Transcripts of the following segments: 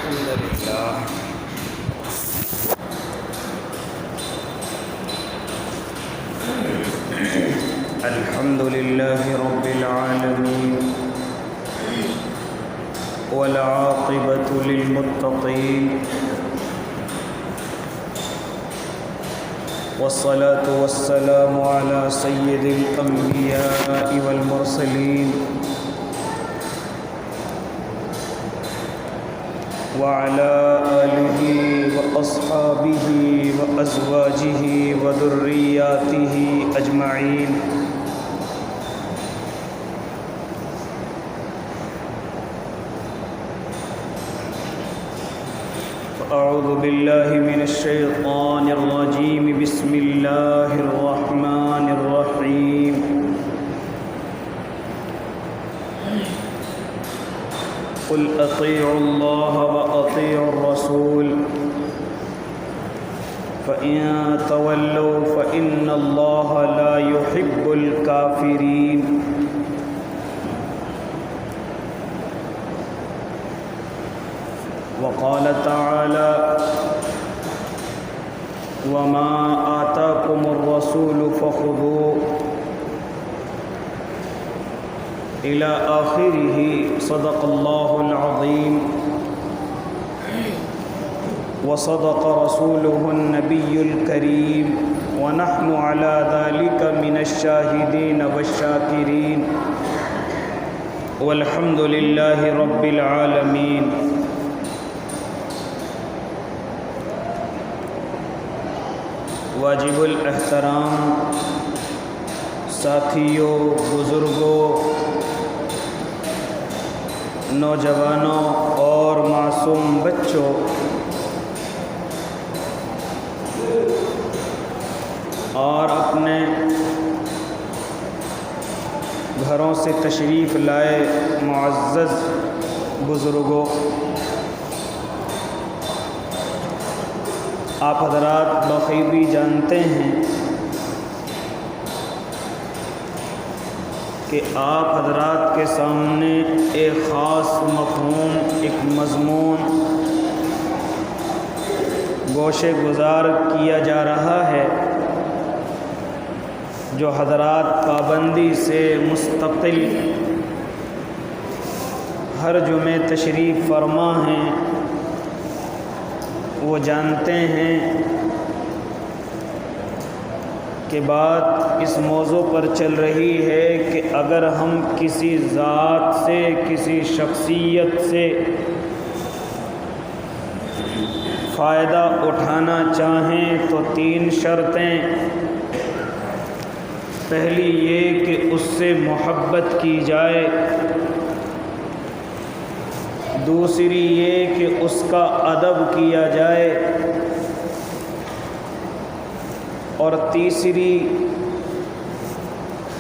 الحمد لله رب العالمين والعاقبة للمتقين والصلاة والسلام على سيد الأنبياء والمرسلين وعلى آله وأصحابه وأزواجه وذرياته أجمعين. أعوذ بالله من الشيطان الرجيم. بسم الله الرحمن الرحيم. قل أطيعوا الله وأطيعوا الرسول فإن تولوا فإن الله لا يحب الكافرين. وقال تعالى وما آتاكم الرسول فخذوه إلى آخره. صدق الله العظيم وصدق رسوله النبي الكريم ونحن على ذلك من الشاهدين والشاكرين والحمد لله رب العالمين. واجب الاحترام ساتھیوں، بزرگوں، نوجوانوں اور معصوم بچوں، اور اپنے گھروں سے تشریف لائے معزز بزرگوں، آپ حضرات بخوبی جانتے ہیں کہ آپ حضرات کے سامنے ایک خاص مفہوم، ایک مضمون گوشے گزار کیا جا رہا ہے، جو حضرات پابندی سے مستقل ہر جمعے تشریف فرما ہیں وہ جانتے ہیں کہ بات اس موضوع پر چل رہی ہے کہ اگر ہم کسی ذات سے، کسی شخصیت سے فائدہ اٹھانا چاہیں تو 3 شرطیں. پہلی یہ کہ اس سے محبت کی جائے، دوسری یہ کہ اس کا ادب کیا جائے، اور تیسری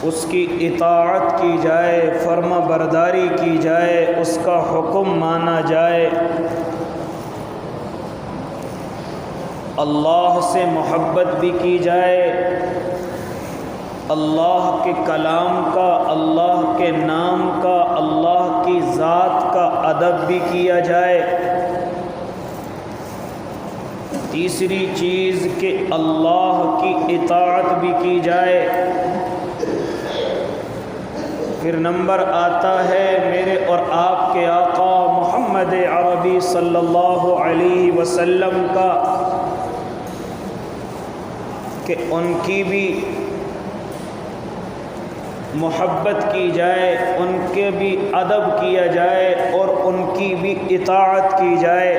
اس کی اطاعت کی جائے، فرما برداری کی جائے، اس کا حکم مانا جائے. اللہ سے محبت بھی کی جائے، اللہ کے کلام کا، اللہ کے نام کا، اللہ کی ذات کا ادب بھی کیا جائے. تیسری چیز کہ اللہ کی اطاعت بھی کی جائے. پھر نمبر آتا ہے میرے اور آپ کے آقا محمد عربی صلی اللہ علیہ وسلم کا، کہ ان کی بھی محبت کی جائے، ان کے بھی ادب کیا جائے، اور ان کی بھی اطاعت کی جائے.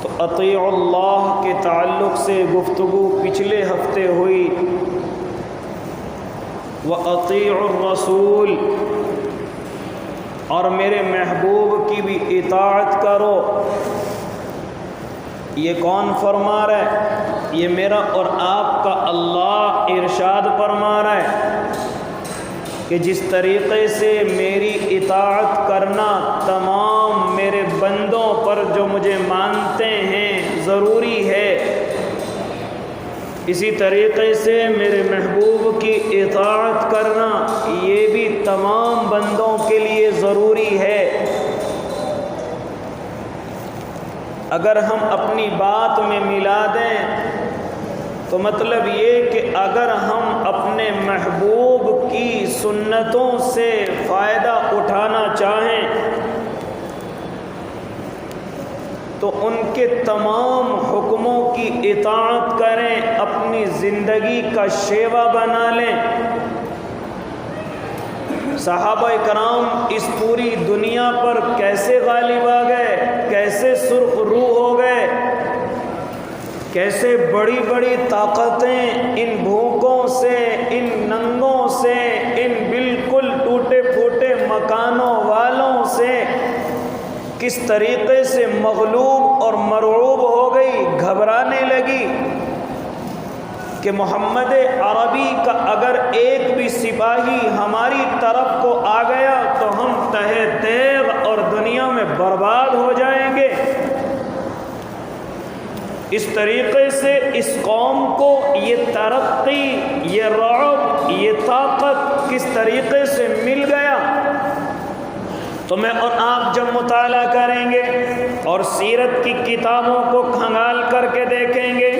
تو اطیع اللہ کے تعلق سے گفتگو پچھلے ہفتے ہوئی، وَأَطِيعُ الرَّسُولِ، اور میرے محبوب کی بھی اطاعت کرو. یہ کون فرما رہا ہے؟ یہ میرا اور آپ کا اللہ ارشاد فرما رہا ہے کہ جس طریقے سے میری اطاعت کرنا تمام میرے بندوں پر جو مجھے مانتے ہیں ضروری ہے، اسی طریقے سے میرے محبوب کی اطاعت کرنا یہ بھی تمام بندوں کے لیے اگر ہم اپنی بات میں ملا دیں تو مطلب یہ کہ اگر ہم اپنے محبوب کی سنتوں سے فائدہ اٹھانا چاہیں تو ان کے تمام حکموں کی اطاعت کریں، اپنی زندگی کا شیوا بنا لیں۔ صحابہ کرام اس پوری دنیا پر کیسے غالب آ گئے، کیسے سرخ روح ہو گئے، کیسے بڑی بڑی طاقتیں ان بھوکوں سے، ان ننگوں سے، ان بالکل ٹوٹے پھوٹے مکانوں والوں سے کس طریقے سے مغلوب اور مرعوب ہو گئی، گھبرانے لگی کہ محمد عربی کا اگر ایک بھی سپاہی ہماری طرف کو آ گیا تو ہم تہہ تیغ اور دنیا میں برباد ہو جائیں گے۔ اس طریقے سے اس قوم کو یہ ترقی، یہ رعب، یہ طاقت کس طریقے سے مل گیا۔ تو میں اور آپ جب مطالعہ کریں گے اور سیرت کی کتابوں کو کھنگال کر کے دیکھیں گے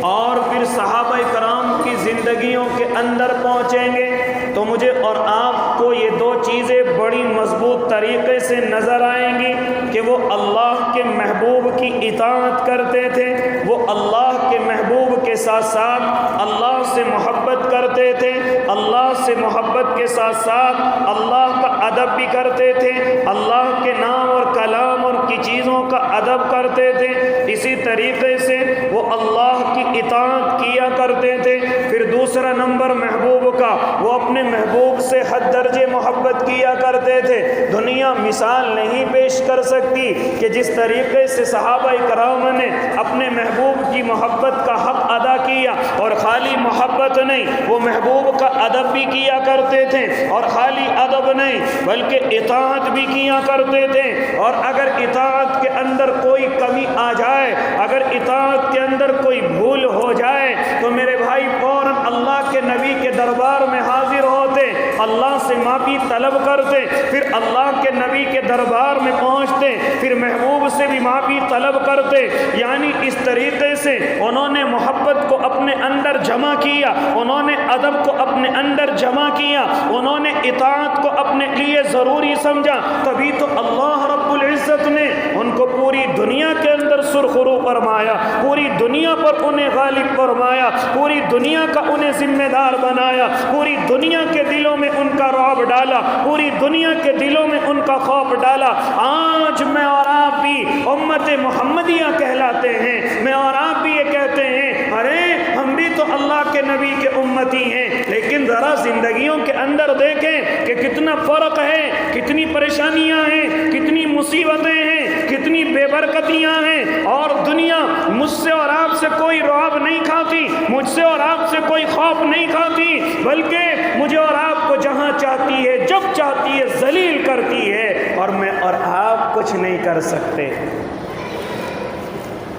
اور پھر صحابہ کرام کی زندگیوں کے اندر پہنچیں گے تو مجھے اور آپ کو یہ دو چیزیں بڑی مضبوط طریقے سے نظر آئیں گی کہ وہ اللہ کے محبوب کی اطاعت کرتے تھے، وہ اللہ کے محبوب کے ساتھ ساتھ اللہ سے محبت کرتے تھے، اللہ سے محبت کے ساتھ ساتھ اللہ کا ادب بھی کرتے تھے، اللہ کے نام اور کلام اور کی چیزوں کا ادب کرتے تھے، اسی طریقے سے وہ اللہ کی اطاعت کیا کرتے تھے۔ پھر دوسرا نمبر محبوب کا، وہ اپنے محبوب سے حد درجے محبت کیا کرتے تھے۔ دنیا مثال نہیں پیش کر سکتی کہ جس طریقے سے صحابہ کرام نے اپنے محبوب کی محبت کا حق ادا کیا، اور خالی محبت نہیں، وہ محبوب کا ادب بھی کیا کرتے تھے، اور خالی ادب نہیں بلکہ اطاعت بھی کیا کرتے تھے۔ اور اگر اطاعت کے اندر کوئی کمی آ جائے، اگر اطاعت کے اندر کوئی بھول ہو جائے تو میرے بھائی فوراً اللہ کے نبی کے دربار میں حاضر ہوتے، اللہ سے معافی طلب کرتے، پھر اللہ کے نبی کے دربار میں پہنچتے، پھر محبوب سے بھی معافی طلب کرتے۔ یعنی اس طریقے سے انہوں نے محبت کو اپنے اندر جمع کیا، انہوں نے ادب کو اپنے اندر جمع کیا، انہوں نے اطاعت کو اپنے لیے ضروری سمجھا، تبھی تو اللہ رب العزت نے ان کو پوری دنیا کے اندر سرخرو فرمایا، پوری دنیا پر انہیں غالب فرمایا، پوری دنیا کا انہیں ذمہ دار بنایا، پوری دنیا کے دلوں میں ان کا رعب ڈالا، پوری دنیا کے دلوں میں ان کا خوف ڈالا۔ آج میں اور آپ بھی امت محمدیہ کہلاتے ہیں، میں اور آپ بھی یہ کہتے ہیں ارے ہم بھی تو اللہ کے نبی کے امتی ہیں، لیکن ذرا زندگیوں کے اندر دیکھیں کہ کتنا فرق ہے، کتنی پریشانیاں ہیں، کتنی مصیبتیں ہیں، کتنی بے برکتیاں ہیں، اور دنیا مجھ سے اور آپ سے کوئی رعب نہیں کھاتی، مجھ سے اور آپ سے کوئی خوف نہیں کھاتی، بلکہ مجھے اور آپ کو جہاں چاہتی ہے، جب چاہتی ہے ذلیل کرتی ہے، اور میں اور آپ کچھ نہیں کر سکتے۔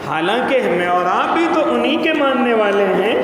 حالانکہ میں اور آپ بھی تو انہی کے ماننے والے ہیں،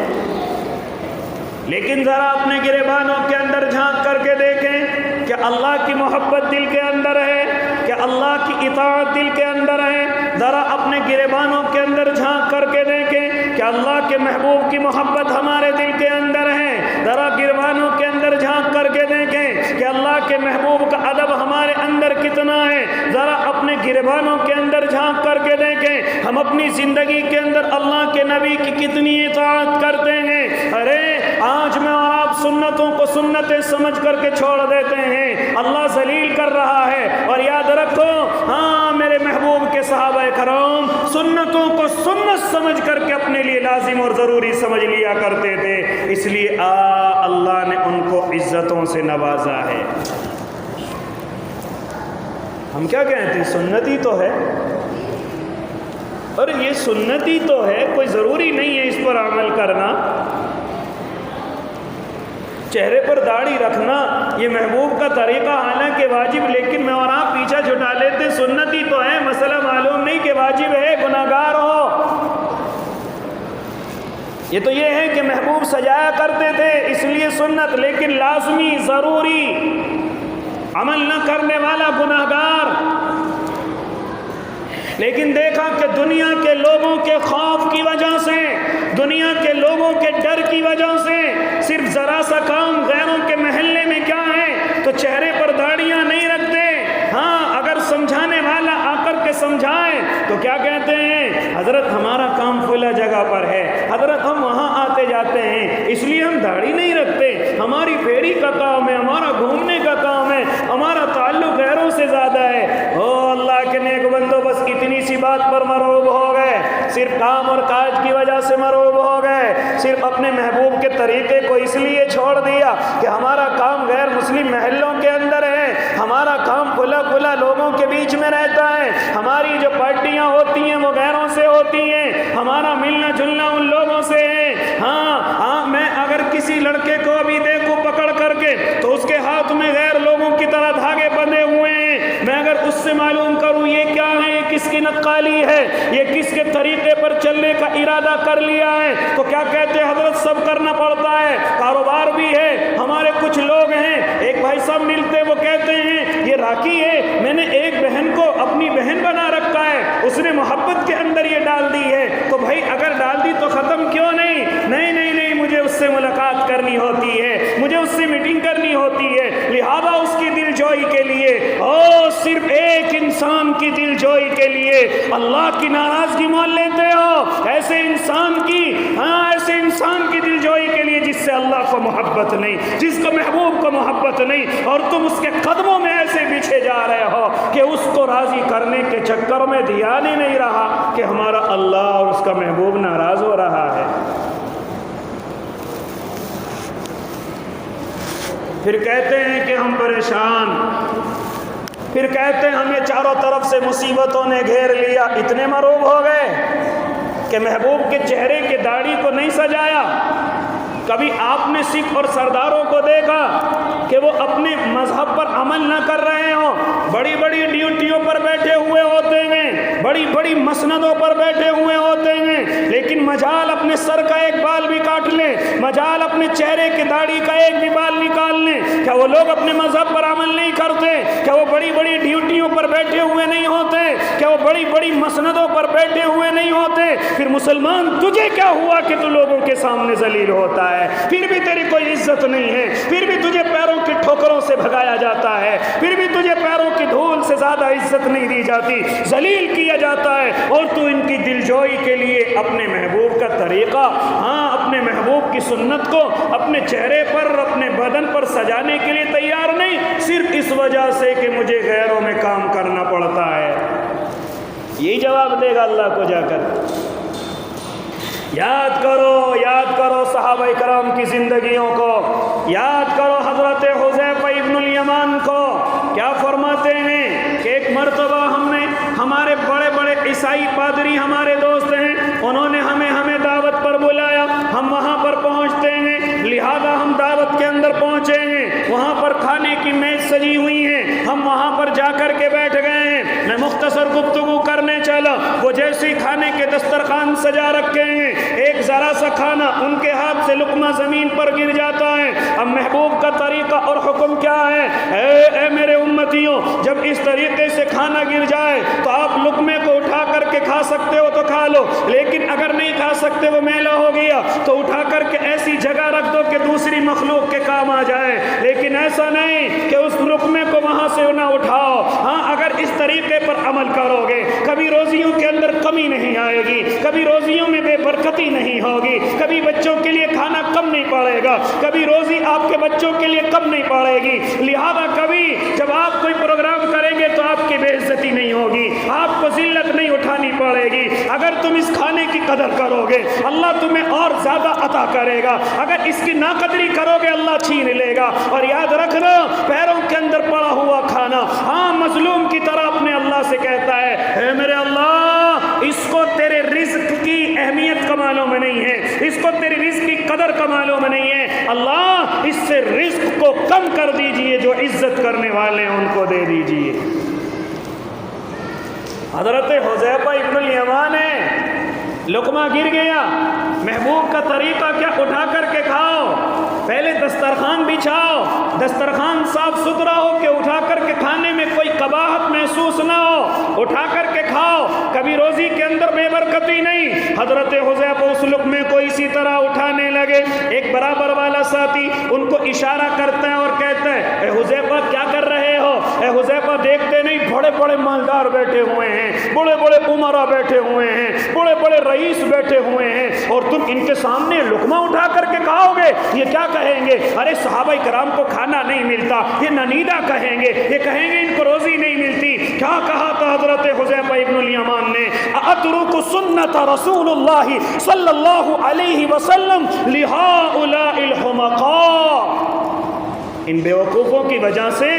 لیکن ذرا اپنے گریبانوں کے اندر جھانک کر کے دیکھیں کہ اللہ کی محبت دل کے اندر ہے، کہ اللہ کی اطاعت دل کے اندر ہے۔ ذرا اپنے گریبانوں کے اندر جھانک کر کے دیکھیں کہ اللہ کے محبوب کی محبت ہمارے دل کے اندر ہے۔ ذرا گریبانوں کے اندر جھانک کر کے دیکھیں کہ اللہ کے محبوب کا ادب ہمارے اندر کتنا ہے۔ ذرا اپنے گریبانوں کے اندر جھانک کر کے دیکھیں ہم اپنی زندگی کے اندر اللہ کے نبی کی کتنی اطاعت کرتے ہیں۔ ارے آج میں اور آپ سنتوں کو سنتیں سمجھ کر کے چھوڑ دیتے ہیں، اللہ ذلیل کر رہا ہے۔ اور یاد رکھو، ہاں میرے محبوب کے صحابہ کرام سنتوں کو سنت سمجھ کر کے اپنے لیے لازم اور ضروری سمجھ لیا کرتے تھے، اس لیے اللہ نے ان کو عزتوں سے نوازا ہے۔ ہم کیا کہتے ہیں؟ سنتی تو ہے، اور یہ سنتی تو ہے، کوئی ضروری نہیں ہے اس پر عمل کرنا۔ چہرے پر داڑھی رکھنا یہ محبوب کا طریقہ حالانکہ واجب، لیکن میں اور آپ پیچھا چھٹا لیتے، سنتی تو ہے، مسئلہ معلوم نہیں کہ واجب ہے، گناہگار ہو۔ یہ تو یہ ہے کہ محبوب سجایا کرتے تھے اس لیے سنت، لیکن لازمی ضروری عمل نہ کرنے والا گناہگار۔ لیکن دیکھا کہ دنیا کے لوگوں کے خوف کی وجہ سے، دنیا کے لوگوں کے ڈر کی وجہ سے صرف ذرا سا کام غیروں کے محلے میں کیا ہے تو چہرے پر داڑیاں نہیں رکھتے۔ ہاں، اگر سمجھانے والا آ کر کے سمجھائے تو کیا کہتے ہیں؟ حضرت ہمارا کام فلاں جگہ پر ہے، حضرت ہم وہاں آتے جاتے ہیں اس لیے ہم داڑھی نہیں رکھتے، ہماری پھیری کا کام ہے، ہمارا گھومنے کا کام ہے، ہمارا تعلق غیروں سے زیادہ ہے۔ او اللہ کے نیک بندو، بس اتنی سی بات پر مروب ہو گئے، صرف کام اور کاج کی وجہ سے مروب ہو گئے، صرف اپنے محبوب کے طریقے کو اس لیے چھوڑ دیا کہ ہمارا کام غیر مسلم محلوں کے اندر ہے، ہمارا کام کھلا کھلا لوگوں کے بیچ میں رہتا ہے، ہماری جو پارٹیاں ہوتی ہیں وہ غیروں سے ہوتی ہیں، ہمارا ملنا جلنا ان لوگوں سے ہے۔ ہاں، میں اگر کسی لڑکے کو ابھی دیکھوں پکڑ کر کے تو اس کے ہاتھ میں غیر لوگوں کی طرح دھاگے بندھے ہوئے ہیں، میں اگر اس سے معلوم کروں یہ کیا ہے، یہ کس کی نقالی ہے، یہ کس کے طریقے پر چلنے کا ارادہ کر لیا ہے، تو کیا کہتے ہیں حضرت سب کرنا پڑتا ہے، کاروبار بھی ہے۔ ہمارے کچھ لوگ ہیں، ایک بھائی صاحب ملتے وہ کہتے ہیں یہ راکی ہے، میں نے ایک بہن کو اپنی بہن بنا رکھا ہے، اس نے محبت کے اندر یہ ڈال دی ہے، تو بھائی اگر ڈال دی تو ختم کیوں نہیں؟ نہیں، مجھے اس سے ملاقات کرنی ہوتی ہے، مجھے اس سے میٹنگ کرنی ہوتی ہے، لہذا اس کی دل جوئی کے لیے، صرف ایک انسان کی دل جوئی کے لیے اللہ کی ناراضگی مول لیتے ہو، ایسے انسان کی دل جوئی کے لیے جس سے اللہ کو محبت نہیں، جس کو محبوب کو محبت نہیں، اور تم اس کے قدموں میں ایسے بچھے جا رہے ہو کہ اس کو راضی کرنے کے چکر میں دھیان ہی نہیں رہا کہ ہمارا اللہ اور اس کا محبوب ناراض ہو رہا ہے۔ پھر کہتے ہیں کہ ہم پریشان، پھر کہتے ہیں ہمیں چاروں طرف سے مصیبتوں نے گھیر لیا، اتنے مروب ہو گئے کہ محبوب کے چہرے کے داڑھی کو نہیں سجایا۔ کبھی آپ نے سکھ اور سرداروں کو دیکھا کہ وہ اپنے مذہب پر عمل نہ کر رہے ہوں، بڑی بڑی ڈیوٹیوں پر بیٹھے ہوئے ہوتے ہیں، بڑی بڑی مسندوں پر بیٹھے ہوئے ہوتے ہیں، لیکن مجال اپنے سر کا ایک بال بھی کاٹ لیں، مجال اپنے چہرے کے داڑھی کا ایک بھی بال نکال لیں، کیا وہ لوگ اپنے مذہب پر عمل نہیں کرتے؟ کیا وہ بڑی بڑی ڈیوٹیوں پر بیٹھے ہوئے نہیں ہوتے؟ کیا وہ بڑی بڑی مسندوں پر بیٹھے ہوئے نہیں ہوتے؟ پھر مسلمان تجھے کیا ہوا کہ تو لوگوں کے سامنے ذلیل ہوتا ہے؟ پھر بھی تیری کوئی عزت نہیں ہے، پھر بھی تجھے پیروں کی ٹھوکروں سے بھگایا جاتا ہے، پھر بھی تجھے پیروں کی دھول سے زیادہ عزت نہیں دی جاتی، ذلیل کیا جاتا ہے، اور تو ان کی دلجوئی کے لیے اپنے محبوب کا طریقہ، اپنے محبوب کی سنت کو اپنے چہرے پر، اپنے بدن پر سجانے کے لیے تیار نہیں، صرف اس وجہ سے کہ مجھے غیروں میں کام کرنا پڑتا ہے۔ یہی جواب دے گا اللہ کو جا کر۔ یاد کرو صحابہ کرام کی زندگیوں کو، یاد کرو حضرت حذیفہ ابن الیمان کو، کیا فرماتے ہیں کہ ایک مرتبہ ہمارے بڑے بڑے عیسائی پادری ہمارے دوست ہیں، انہوں نے ہمیں دعوت پر بلایا، ہم وہاں پر پہنچتے ہیں، لہذا ہم دعوت کے اندر پہنچے ہیں، وہاں پر کھانے کی میز سجی ہوئی ہے، ہم وہاں پر جا کر کے بیٹھ گئے ہیں، میں مختصر گفتگو کرنے چلا، وہ جیسے کھانے کے دسترخوان سجا رکھے ہیں، ایک ذرا سا کھانا ان کے ہاتھ سے لقمہ زمین پر گر جاتا ہے۔ اب محبوب کا طریقہ اور حکم کیا ہے؟ اے میرے امتیوں، جب اس طریقے سے کھانا گر جائے تو آپ لقمے کو اٹھا کر کے کھا سکتے ہو تو کھا لو، لیکن اگر نہیں کھا سکتے، وہ میلا ہو گیا تو اٹھا کر کے ایسی جگہ رکھ دو کہ دوسری مخلوق کے کام آ جائے، لیکن ایسا نہیں کہ اس لقمے کو وہاں سے نہ اٹھاؤ۔ اگر اس طریقے پر عمل کرو گے، کبھی روزیوں کے اندر کمی نہیں آئے گی، کبھی روزیوں میں بے برکتی نہیں ہوگی، کبھی بچوں کے لیے کھانا کم نہیں پڑے گا، کبھی روزی آپ کے بچوں کے لیے کم نہیں پڑے گی، لہذا کبھی جب آپ کوئی پروگرام کریں گے تو آپ کی بے عزتی نہیں ہوگی، آپ کو ذلت نہیں اٹھانی پڑے گی۔ اگر تم اس کھانے کی قدر کرو گے، اللہ تمہیں اور زیادہ عطا کرے گا، اگر اس کی ناقدری کرو گے، اللہ چھین لے گا۔ اور یاد رکھنا، پیروں کے اندر پڑا ہوا کھانا مظلوم کی طرح اپنے اللہ سے کہتا ہے، اے میرے اللہ، اس کو تیرے رزق کی اہمیت کا معلوم نہیں ہے، اس کو تیری رزق کی قدر کا معلوم نہیں ہے، اللہ اس سے رزق کو کم کر دیجئے، جو عزت کرنے والے ہیں ان کو دے دیجئے۔ حضرت حذیفہ ابن الیمان ہے، لقمہ گر گیا، محبوب کا طریقہ کیا؟ اٹھا کر کے کھاؤ۔ پہلے دسترخوان بچھاؤ، دسترخوان صاف ستھرا ہو کہ اٹھا کر کے کھانے میں کوئی قباحت محسوس نہ ہو، اٹھا کر کے کھاؤ، کبھی روزی کے اندر بے برکتی نہیں۔ حضرت حذیفہ اس لقمے کو اسی طرح اٹھانے لگے، ایک برابر والا ساتھی ان کو اشارہ کرتا ہے اور کہتا ہے اے حذیفہ کیا کر رہے ہو؟ اے حذیفہ دیکھتے نہیں بڑے بڑے مالدار بیٹھے ہوئے ہیں، بڑے بڑے عمرا بیٹھے ہوئے ہیں، بڑے بڑے رئیس بیٹھے ہوئے ہیں، اور تم ان کے سامنے لقمہ اٹھا کر کے کھاؤ گے، یہ کیا کہیں گے؟ ارے صحابہ کرام کو کھانا نہیں ملتا، یہ ننیدہ کہیں گے، یہ کہیں گے ان کو روزی نہیں ملتی۔ کیا کہا تھا حضرت حذیفہ ابن الیمان نے؟ اترک سنت رسول اللہ صلی اللہ علیہ وسلم لہؤلاء الحمقاء، ان بیوقوفوں کی وجہ سے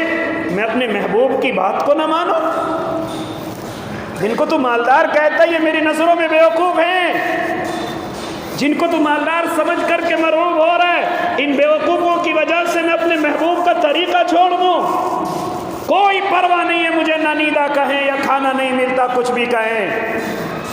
میں اپنے محبوب کی بات کو نہ مانوں؟ جن کو تو مالدار کہتا ہے یہ میری نظروں میں بیوقوف ہیں، جن کو تو مالدار سمجھ کر کے مرعوب ہو رہا ہے، ان بیوقوفوں کی وجہ سے میں اپنے محبوب کا طریقہ چھوڑ دوں؟ کوئی پرواہ نہیں ہے مجھے ننیدہ کہیں یا کھانا نہیں ملتا کچھ بھی کہیں،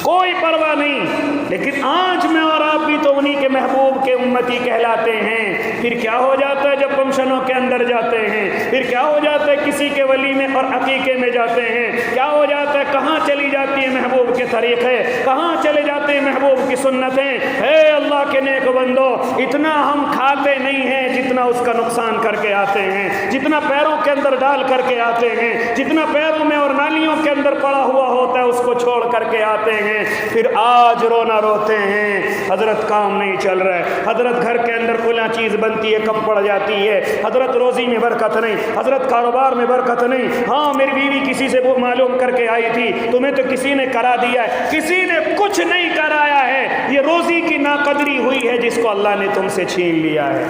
کوئی پرواہ نہیں، لیکن آج میں اور آپ بھی تو انہی کے محبوب کے امتی کہلاتے ہیں۔ پھر کیا ہو جاتا ہے جب فنکشنوں کے اندر جاتے ہیں، پھر کیا ہو جاتا ہے کسی کے ولیمے اور عقیقے میں جاتے ہیں، کیا ہو جاتا ہے کہاں چلی جاتی ہے محبوب کے طریقے، کہاں چلے جاتے ہیں محبوب کی سنتیں۔ اے اللہ کے نیک بندو، اتنا ہم کھاتے نہیں ہیں جتنا اس کا نقصان کر کے آتے ہیں، جتنا پیروں کے اندر ڈال کر کے آتے ہیں، جتنا پیروں میں اور نالیوں کے اندر پڑا ہوا ہوتا ہے اس کو چھوڑ کر کے آتے ہیں۔ پھر آج رونا روتے ہیں حضرت کام نہیں چل رہا ہے، حضرت گھر کے اندر کھلا چیز بنتی ہے کم پڑ جاتی ہے، حضرت روزی میں برکت نہیں، حضرت کاروبار میں برکت نہیں۔ ہاں میری بیوی کسی سے وہ معلوم کر کے آئی تھی، تمہیں تو کسی نے کرا دیا ہے، کسی نے کچھ نہیں کرایا ہے، یہ روزی کی ناقدری ہوئی ہے جس کو اللہ نے تم سے چھین لیا ہے۔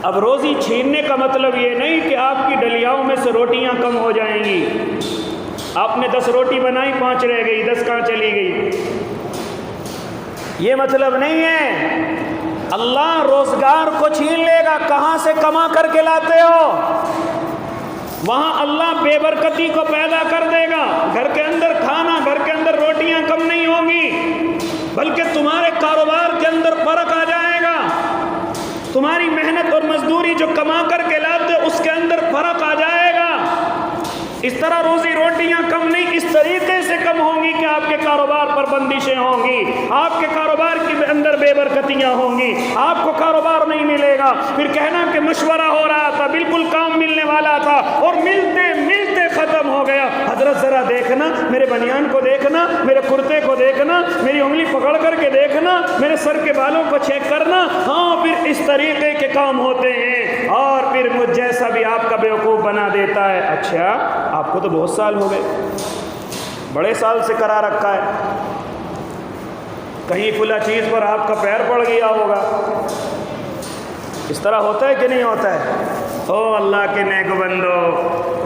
اب روزی چھیننے کا مطلب یہ نہیں کہ آپ کی ڈلیاؤں میں سے روٹیاں کم ہو جائیں گی، آپ نے 10 روٹی بنائی 5 رہ گئی، 10 کہاں چلی گئی، یہ مطلب نہیں ہے۔ اللہ روزگار کو چھین لے گا، کہاں سے کما کر کے لاتے ہو، وہاں اللہ بے برکتی کو پیدا کر دے گا۔ گھر کے اندر کھانا، گھر کے اندر روٹیاں کم نہیں ہوں گی، بلکہ تمہارے کاروبار کے اندر فرق آ جائے گا، تمہاری محنت اور مزدوری جو کما کر کے لاتے اس کے اندر فرق آ جائے گا۔ اس طرح روزی روٹیاں کم نہیں، اس طریقے سے کم ہوں گی کہ آپ کے کاروبار پر بندشیں ہوں گی، آپ کے کاروبار کے اندر بے برکتیاں ہوں گی، آپ کو کاروبار نہیں ملے گا۔ پھر کہنا کہ مشورہ ہو رہا تھا، بالکل کام ملنے والا تھا اور ملتے ملتے ختم ہو گیا۔ حضرت ذرا دیکھنا، میرے بنیان کو دیکھنا، میرے کرتے کو دیکھنا، میری انگلی پکڑ کر کے دیکھنا، میرے سر کے بالوں کو چیک کرنا۔ ہاں پھر اس طریقے کے کام ہوتے ہیں، اور پھر مجھ جیسا بھی آپ کا بیوقوف بنا دیتا ہے۔ اچھا آپ کو تو بہت سال ہو گئے، بڑے سال سے کرا رکھا ہے، کہیں فلاں چیز پر آپ کا پیر پڑ گیا ہوگا، اس طرح ہوتا ہے کہ نہیں ہوتا ہے؟ او اللہ کے نیک بندو،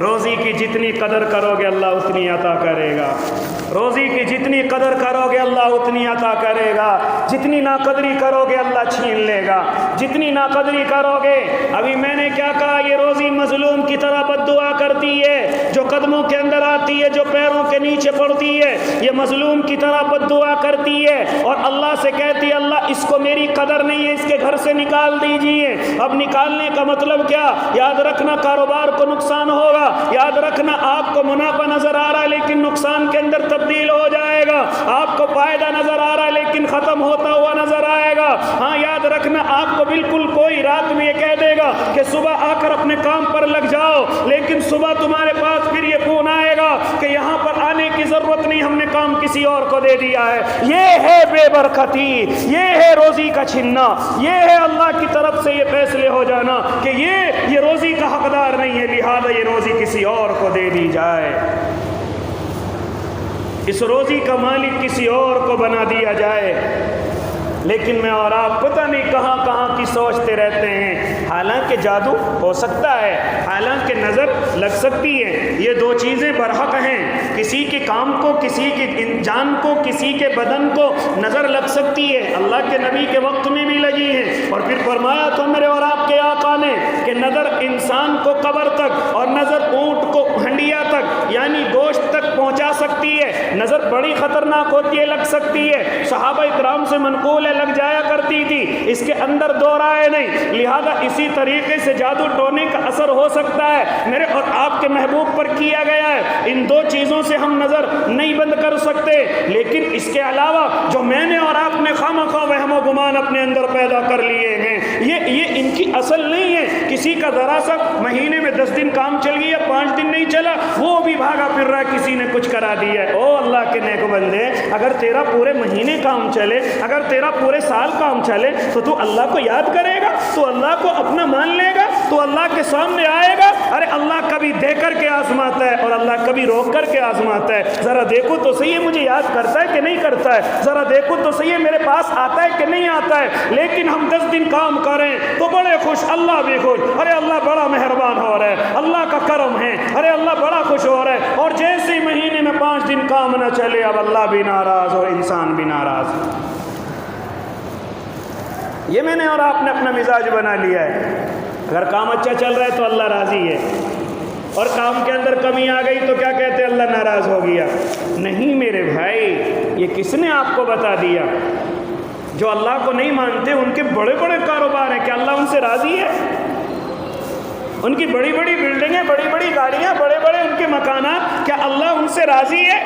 روزی کی جتنی قدر کرو گے اللہ اتنی عطا کرے گا، روزی کی جتنی قدر کرو گے اللہ اتنی عطا کرے گا، جتنی ناقدری کرو گے اللہ چھین لے گا، جتنی ناقدری کرو گے۔ ابھی میں نے کیا کہا، یہ روزی مظلوم کی طرح بد دعا کرتی ہے، جو قدموں کے اندر آتی ہے، جو پیروں کے نیچے پڑتی ہے، یہ مظلوم کی طرح بد دعا کرتی ہے، اور اللہ سے کہتی ہے اللہ اس کو میری قدر نہیں ہے، اس کے گھر سے نکال دیجئے۔ اب نکالنے کا مطلب کیا؟ یاد رکھنا کاروبار کو نقصان ہوگا، یاد رکھنا آپ کو منافع نظر آ رہا ہے لیکن نقصان کے اندر تبدیل ہو جائے گا، آپ کو فائدہ نظر آ رہا ہے لیکن ختم ہوتا ہوا نظر آئے گا۔ ہاں یاد رکھنا آپ کو بالکل کوئی رات میں یہ کہہ دے گا کہ صبح آ کر اپنے کام پر لگ جاؤ، لیکن صبح تمہارے پاس پھر یہ فون آئے گا کہ یہاں پر آنے کی ضرورت نہیں، ہم نے کام کسی اور کو دے دیا ہے۔ یہ ہے بے برکتی، یہ ہے روزی کا چھننا، یہ ہے اللہ کی طرف سے یہ فیصلے ہو جانا کہ یہ روزی کا حقدار نہیں ہے، لہذا یہ روزی کسی اور کو دے دی جائے، اس روزی کا مالک کسی اور کو بنا دیا جائے۔ لیکن میں اور آپ پتہ نہیں کہاں کہاں کی سوچتے رہتے ہیں، حالانکہ جادو ہو سکتا ہے، حالانکہ نظر لگ سکتی ہے، یہ دو چیزیں برحق ہیں، کسی کے کام کو، کسی کی جان کو، کسی کے بدن کو نظر لگ سکتی ہے، اللہ کے نبی کے وقت میں بھی لگی ہے، اور پھر فرمایا تو میرے اور آپ کے آقا نے کہ نظر انسان کو قبر تک اور نظر اونٹ کو ہنڈیا تک یعنی گوشت تک پہنچا سکتی ہے، نظر بڑی خطرناک ہوتی ہے، لگ سکتی ہے، صحابہ اکرام سے منقول ہے لگ جایا کرتی تھی، اس کے اندر دو رائے نہیں، لہذا اسی طریقے سے جادو ٹونے کا اثر ہو سکتا ہے، میرے اور آپ کے محبوب پر کیا گیا ہے، ان دو چیزوں سے ہم نظر نہیں بند کر سکتے، لیکن اس کے علاوہ جو میں نے اور آپ نے خواہ وہم و گمان اپنے اندر پیدا کر لیے ہیں، یہ ان کی اصل نہیں ہے۔ کسی کا ذرا سا مہینے میں 10 دن کام چل گیا، 5 دن نہیں چلا، وہ بھی بھاگا پھر رہا، کسی نے کچھ کرا دیا ہے۔ او اللہ کے نیک بندے، اگر تیرا پورے مہینے کام چلے، اگر تیرا پورے سال کام چلے، تو تو اللہ کو یاد کرے گا، تو اللہ کو اپنا مان لے گا، تو اللہ کے سامنے آئے گا۔ ارے اللہ کبھی دے کر کے آزماتا ہے اور اللہ کبھی روک کر کے آزماتا ہے۔ ذرا دیکھو تو صحیح ہے مجھے یاد کرتا ہے کہ نہیں کرتا ہے، ذرا دیکھو تو صحیح ہے میرے پاس آتا ہے کہ نہیں آتا ہے۔ لیکن ہم 10 دن کام کریں تو بڑے خوش، اللہ بھی خوش، ارے اللہ بڑا مہربان ہو رہا ہے، اللہ کا کرم ہے، ارے اللہ بڑا خوش ہو رہا ہے۔ اور جیسے مہینے میں 5 دن کام نہ چلے، اب اللہ بھی ناراض اور انسان بھی ناراض۔ یہ میں نے اور آپ نے اپنا مزاج بنا لیا ہے، اگر کام اچھا چل رہا ہے تو اللہ راضی ہے، اور کام کے اندر کمی آ گئی تو کیا کہتے ہیں؟ اللہ ناراض ہو گیا۔ نہیں میرے بھائی، یہ کس نے آپ کو بتا دیا؟ جو اللہ کو نہیں مانتے ان کے بڑے بڑے کاروبار ہیں، کیا اللہ ان سے راضی ہے؟ ان کی بڑی بڑی بلڈنگیں، بڑی بڑی گاڑیاں، بڑے بڑے ان کے مکانات، کیا اللہ ان سے راضی ہے؟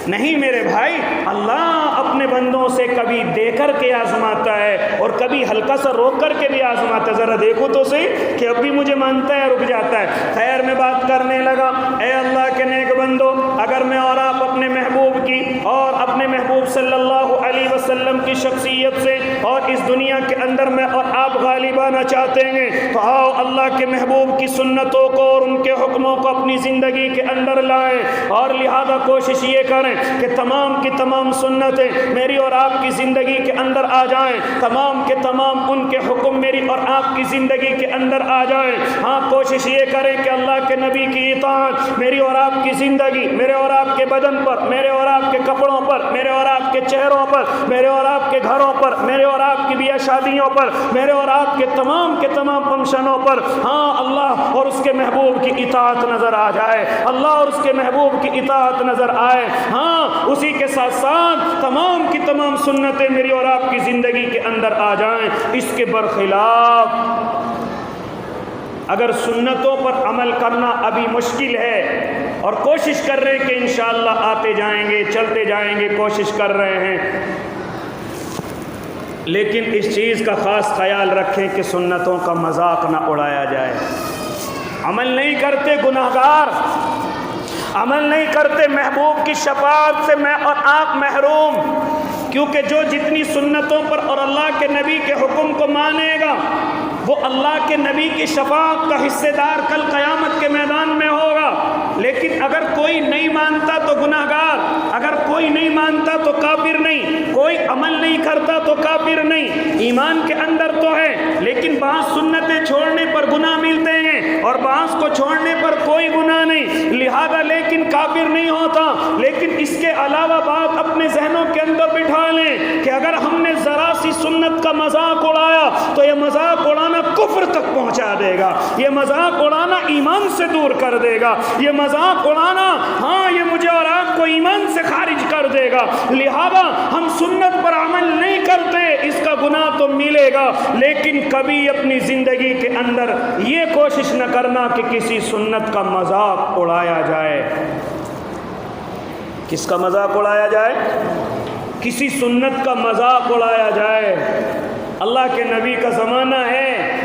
نہیں میرے بھائی، اللہ اپنے بندوں سے کبھی دے کر کے آزماتا ہے اور کبھی ہلکا سا روک کر کے بھی آزماتا ہے۔ ذرا دیکھو تو صحیح کہ اب بھی مجھے مانتا ہے، رک جاتا ہے۔ خیر میں بات کرنے لگا، اے اللہ کے نیک بندو، اگر میں اور آپ اپنے محبوب کی اور اپنے محبوب صلی اللہ علیہ وسلم کی شخصیت سے اور اس دنیا کے اندر میں اور آپ غالب آنا چاہتے ہیں تو آؤ اللہ کے محبوب کی سنتوں کو اور ان کے حکموں کو اپنی زندگی کے اندر لائیں، اور لہذا کوشش یہ کریں کہ تمام کی تمام سنتیں میری اور آپ کی زندگی کے اندر آ جائیں، تمام کے تمام ان کے حکم میری اور آپ کی زندگی کے اندر آ جائیں۔ ہاں کوشش یہ کریں کہ اللہ کے نبی کی اطاعت میری اور آپ کی زندگی، میرے اور آپ کے بدن پر، میرے اور آپ کے کپڑوں پر، میرے اور آپ کے چہروں پر، میرے اور آپ کے گھروں پر، میرے اور آپ کی بیاہ شادیوں پر، میرے اور آپ کے تمام فنکشنوں پر، ہاں اللہ اور اس کے محبوب کی اطاعت نظر آ جائے، اللہ اور اس کے محبوب کی اطاعت نظر آئے۔ ہاں اسی کے ساتھ ساتھ تمام کی تمام سنتیں میری اور آپ کی زندگی کے اندر آ جائیں۔ اس کے برخلاف اگر سنتوں پر عمل کرنا ابھی مشکل ہے اور کوشش کر رہے ہیں کہ انشاءاللہ آتے جائیں گے، چلتے جائیں گے، کوشش کر رہے ہیں، لیکن اس چیز کا خاص خیال رکھیں کہ سنتوں کا مذاق نہ اڑایا جائے۔ عمل نہیں کرتے گناہگار، عمل نہیں کرتے محبوب کی شفاعت سے میں اور آپ محروم، کیونکہ جو جتنی سنتوں پر اور اللہ کے نبی کے حکم کو مانے گا وہ اللہ کے نبی کی شفاعت کا حصے دار کل قیامت کے میدان میں ہوگا۔ لیکن اگر کوئی نہیں مانتا تو گناہگار، اگر کوئی نہیں مانتا تو کافر نہیں، کوئی عمل نہیں کرتا تو کافر نہیں، ایمان کے اندر تو ہے لیکن بعض سنتیں چھوڑنے پر گناہ ملتے ہیں اور بعض کو چھوڑنے پر کوئی گناہ نہیں، لہذا لیکن کافر نہیں ہوتا۔ لیکن اس کے علاوہ بات اپنے ذہنوں کے اندر بٹھا لیں کہ اگر ہم نے ذرا سی سنت کا مذاق اڑایا تو یہ مذاق اڑانا کفر تک پہنچا دے گا، یہ مذاق اڑانا ایمان سے دور کر دے گا، یہ مذاق اڑانا ہاں یہ مجھے اور آپ کو ایمان سے خارج کر دے گا۔ لہذا ہم سنت پر عمل نہیں کرتے، اس کا گناہ تو ملے گا، لیکن کبھی اپنی زندگی کے اندر یہ کوشش نہ کرنا کہ کسی سنت کا مذاق اڑایا جائے۔ کس کا مذاق اڑایا جائے؟ کسی سنت کا مذاق اڑایا جائے۔ اللہ کے نبی کا زمانہ ہے،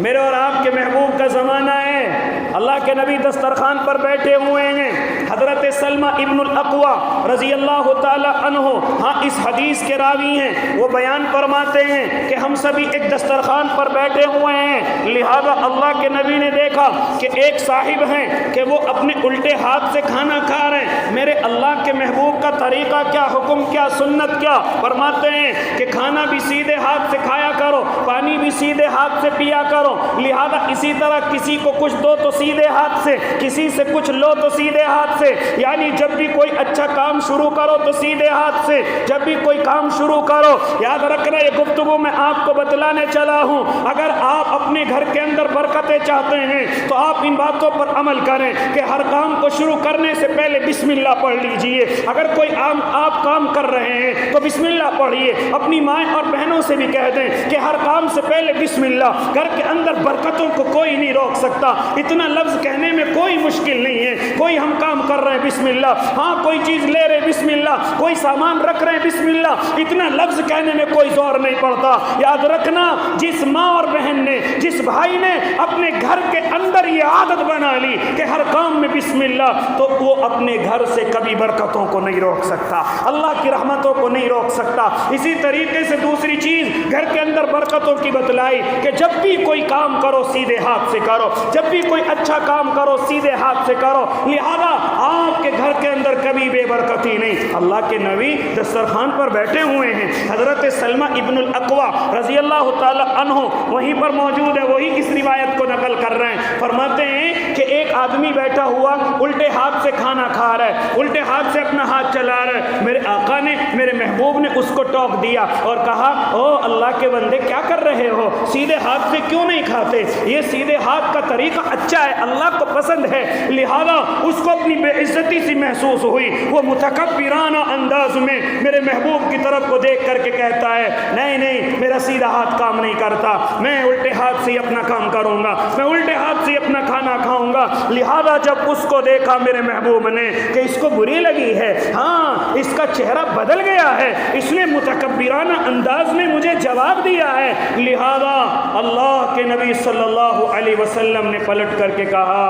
میرے اور آپ کے محبوب کا زمانہ ہے، اللہ کے نبی دسترخوان پر بیٹھے ہوئے ہیں، حضرت سلمہ ابن الاقویٰ رضی اللہ تعالی عنہ ہاں اس حدیث کے راوی ہیں، وہ بیان فرماتے ہیں کہ ہم سبھی ایک دسترخوان پر بیٹھے ہوئے ہیں، لہذا اللہ کے نبی نے دیکھا کہ ایک صاحب ہیں کہ وہ اپنے الٹے ہاتھ سے کھانا کھا رہے ہیں۔ میرے اللہ کے محبوب کا طریقہ کیا، حکم کیا، سنت کیا؟ فرماتے ہیں کہ کھانا بھی سیدھے ہاتھ سے کھایا کرو، پانی بھی پانی سیدھے ہاتھ سے پیا کرو، لہذا اسی طرح کسی کو کچھ دو تو سیدھے ہاتھ سے، کسی سے کچھ لو تو سیدھے ہاتھ سے، یعنی جب بھی کوئی اچھا کام شروع کرو تو سیدھے ہاتھ سے، جب بھی کوئی کام شروع کرو۔ یاد رکھنا یہ گفتگو میں آپ کو بتلانے چلا ہوں، اگر آپ اپنے گھر کے اندر برکتیں چاہتے ہیں تو آپ ان باتوں پر عمل کریں کہ ہر کام کو شروع کرنے سے پہلے بسم اللہ پڑھ لیجئے۔ اگر کوئی آپ کام کر رہے ہیں تو بسم اللہ پڑھیے۔ اپنی ماں اور بہنوں سے بھی کہہ دیں کہ ہر کام سے پہلے بسم اللہ۔ گھر کے اندر برکتوں کو کوئی نہیں روک سکتا، اتنا لفظ کہنے میں کوئی مشکل نہیں ہے۔ کوئی ہم کام کر رہے ہیں بسم اللہ، ہاں کوئی چیز لے رہے بسم اللہ، کوئی سامان رکھ رہے ہیں بسم اللہ، اتنا لفظ کہنے میں کوئی زور نہیں پڑتا۔ یاد رکھنا جس ماں اور بہن نے، جس بھائی نے اپنے گھر کے اندر یہ عادت بنا لی کہ ہر کام میں بسم اللہ، تو وہ اپنے گھر سے کبھی برکتوں کو نہیں روک سکتا، اللہ کی رحمتوں کو نہیں روک سکتا۔ اسی طریقے سے دوسری چیز گھر کے اندر برکتوں کی بتلائی کہ جب بھی کوئی کام کرو سیدھے ہاتھ سے کرو، جب بھی کوئی اچھا کام کرو سیدھے ہاتھ سے کرو، لہذا آپ کے گھر کے اندر کبھی بے برکتی نہیں۔ اللہ کے نبی دسترخوان پر بیٹھے ہوئے ہیں، حضرت سلمہ ابن الاقویٰ رضی اللہ تعالی عنہ وہیں پر موجود ہے، وہی اس روایت کو نقل کر رہے ہیں۔ فرماتے ہیں کہ ایک آدمی بیٹھا ہوا الٹے ہاتھ سے کھانا کھا رہا ہے، الٹے ہاتھ سے اپنا ہاتھ چلا رہا ہے۔ میرے آقا نے، میرے محبوب نے اس کو ٹوک دیا اور کہا، او اللہ کے بندے کیا کر رہے ہو، سیدھے ہاتھ سے کیوں نہیں کھاتے؟ یہ سیدھے ہاتھ کا طریقہ اچھا ہے، اللہ کو پسند ہے۔ لہذا اس کو اپنی بے عزتی سی محسوس ہوئی، وہ متکبرانہ انداز میں میرے محبوب کی طرف کو دیکھ کر کے کہتا ہے، نہیں نہیں میرا سیدھا ہاتھ کام نہیں کرتا، میں الٹے ہاتھ سے اپنا کام کروں گا، میں الٹے ہاتھ سے اپنا کھانا کھاؤں گا۔ لہذا جب اس کو دیکھا میرے محبوب نے کہ اس کو بری لگی ہے، ہاں اس کا چہرہ بدل گیا ہے، اس نے متکبرانہ انداز میں مجھے جواب دیا ہے، لہذا اللہ کے نبی صلی اللہ علیہ وسلم نے پلٹ کر کے کہا